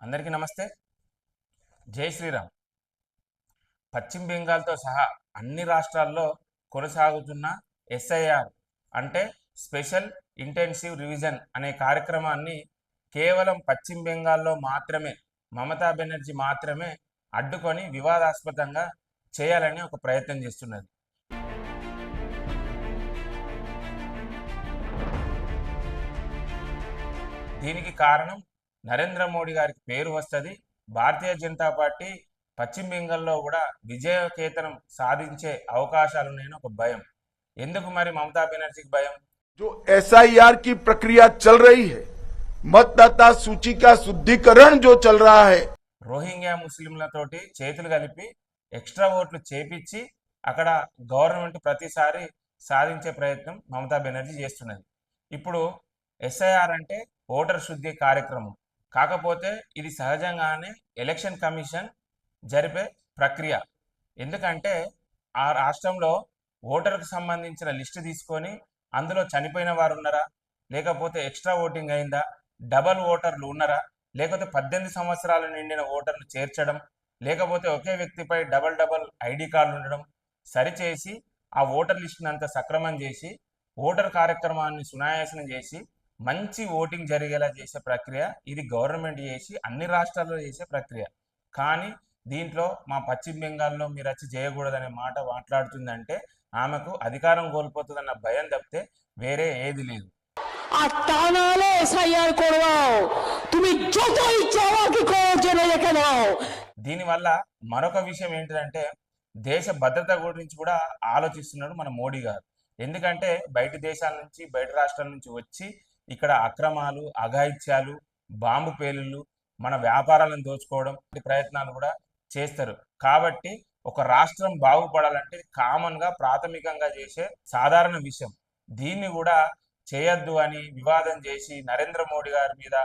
అందరికీ నమస్తే. జై శ్రీరామ్. పశ్చిమ బెంగాల్తో సహా అన్ని రాష్ట్రాల్లో కొనసాగుతున్న ఎస్ఐఆర్ అంటే స్పెషల్ ఇంటెన్సివ్ రివిజన్ అనే కార్యక్రమాన్ని కేవలం పశ్చిమ బెంగాల్లో మాత్రమే మమతా బెనర్జీ మాత్రమే అడ్డుకొని వివాదాస్పదంగా చేయాలని ఒక ప్రయత్నం చేస్తున్నది. దీనికి కారణం నరేంద్ర మోడీ గారికి పేరు వస్తుంది. భారతీయ జనతా పార్టీ పశ్చిమ బెంగాల్లో కూడా విజయకేతనం సాధించే అవకాశాలు ఉన్నాయని ఒక భయం. ఎందుకు మరి మమతా బెనర్జీకి భయం? जो एसआईआर की प्रक्रिया चल रही है, मतदाता सूची का शुद्धिकरण जो चल रहा है, రోహింగ్యా ముస్లింలతోటి చేతులు కలిపి ఎక్స్ట్రా ఓట్లు చేపించి అక్కడ గవర్నమెంట్ ప్రతిసారి సాధించే ప్రయత్నం మమతా బెనర్జీ చేస్తున్నది. ఇప్పుడు ఎస్ఐఆర్ అంటే ఓటర్ శుద్ధి కార్యక్రమం. కాకపోతే ఇది సహజంగానే ఎలక్షన్ కమిషన్ జరిపే ప్రక్రియ. ఎందుకంటే ఆ రాష్ట్రంలో ఓటర్కు సంబంధించిన లిస్టు తీసుకొని అందులో చనిపోయిన వారు ఉన్నారా, లేకపోతే ఎక్స్ట్రా ఓటింగ్ అయిందా, డబల్ ఓటర్లు ఉన్నారా, లేకపోతే 18 సంవత్సరాలు నిండిన ఓటర్లు చేర్చడం, లేకపోతే ఒకే వ్యక్తిపై డబల్ ఐడి కార్డులు ఉండడం సరిచేసి ఆ ఓటర్ లిస్టును అంతా సక్రమం చేసి ఓటర్ కార్యక్రమాన్ని సునాయాసనం చేసి మంచి ఓటింగ్ జరిగేలా చేసే ప్రక్రియ ఇది. గవర్నమెంట్ చేసి అన్ని రాష్ట్రాల్లో చేసే ప్రక్రియ. కానీ దీంట్లో మా పశ్చిమ బెంగాల్లో మీరు వచ్చి చేయకూడదనే మాట మాట్లాడుతుందంటే ఆమెకు అధికారం కోల్పోతుందన్న భయం తప్పితే వేరే ఏది లేదు. దీనివల్ల మరొక విషయం ఏంటిదంటే దేశ భద్రత గురించి కూడా ఆలోచిస్తున్నాడు మన మోడీ గారు. ఎందుకంటే బయట దేశాల నుంచి బయట రాష్ట్రాల నుంచి వచ్చి ఇక్కడ అక్రమాలు, అఘాయిత్యాలు, బాంబు పేలుళ్ళు, మన వ్యాపారాలను దోచుకోవడం ప్రయత్నాలు కూడా చేస్తారు. కాబట్టి ఒక రాష్ట్రం బాగుపడాలంటే కామన్గా ప్రాథమికంగా చేసే సాధారణ విషయం. దీన్ని కూడా చేయొద్దు అని వివాదం చేసి నరేంద్ర మోడీ గారి మీద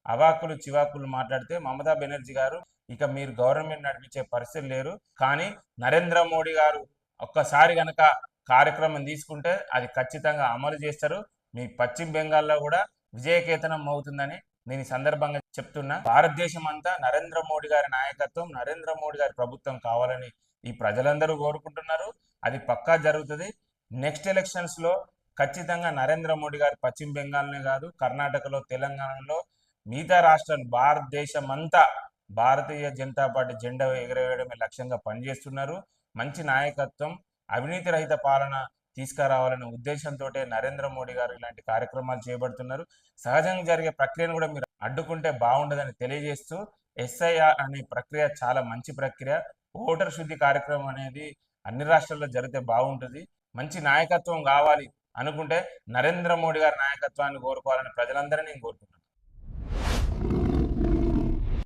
అవాకులు చివాకులు మాట్లాడితే మమతా బెనర్జీ గారు ఇక మీరు గవర్నమెంట్ నడిపించే పరిస్థితి లేరు. కానీ నరేంద్ర మోడీ గారు ఒక్కసారి గనక కార్యక్రమం తీసుకుంటే అది ఖచ్చితంగా అమలు చేస్తారు. మీ పశ్చిమ బెంగాల్లో కూడా విజయకేతనం అవుతుందని నేను ఈ సందర్భంగా చెప్తున్నా. భారతదేశం అంతా నరేంద్ర మోడీ గారి నాయకత్వం, నరేంద్ర మోడీ గారి ప్రభుత్వం కావాలని ఈ ప్రజలందరూ కోరుకుంటున్నారు. అది పక్కా జరుగుతుంది. నెక్స్ట్ ఎలక్షన్స్ లో ఖచ్చితంగా నరేంద్ర మోడీ గారు పశ్చిమ బెంగాల్నే కాదు, కర్ణాటకలో, తెలంగాణలో, మిగతా రాష్ట్రాలు, భారతదేశం అంతా భారతీయ జనతా పార్టీ జెండా ఎగరవేయడమే లక్ష్యంగా పనిచేస్తున్నారు. మంచి నాయకత్వం, అవినీతి రహిత పాలన తీసుకురావాలనే ఉద్దేశంతో నరేంద్ర మోడీ గారు ఇలాంటి కార్యక్రమాలు చేపడుతున్నారు. సహజంగా జరిగే ప్రక్రియను కూడా మీరు అడ్డుకుంటే బాగుండదని తెలియజేస్తూ, ఎస్ఐఆర్ అనే ప్రక్రియ చాలా మంచి ప్రక్రియ. ఓటర్ శుద్ధి కార్యక్రమం అనేది అన్ని రాష్ట్రాల్లో జరిగితే బాగుంటుంది. మంచి నాయకత్వం కావాలి అనుకుంటే నరేంద్ర మోడీ గారి నాయకత్వాన్ని కోరుకోవాలని ప్రజలందరినీ నేను కోరుకుంటున్నాను.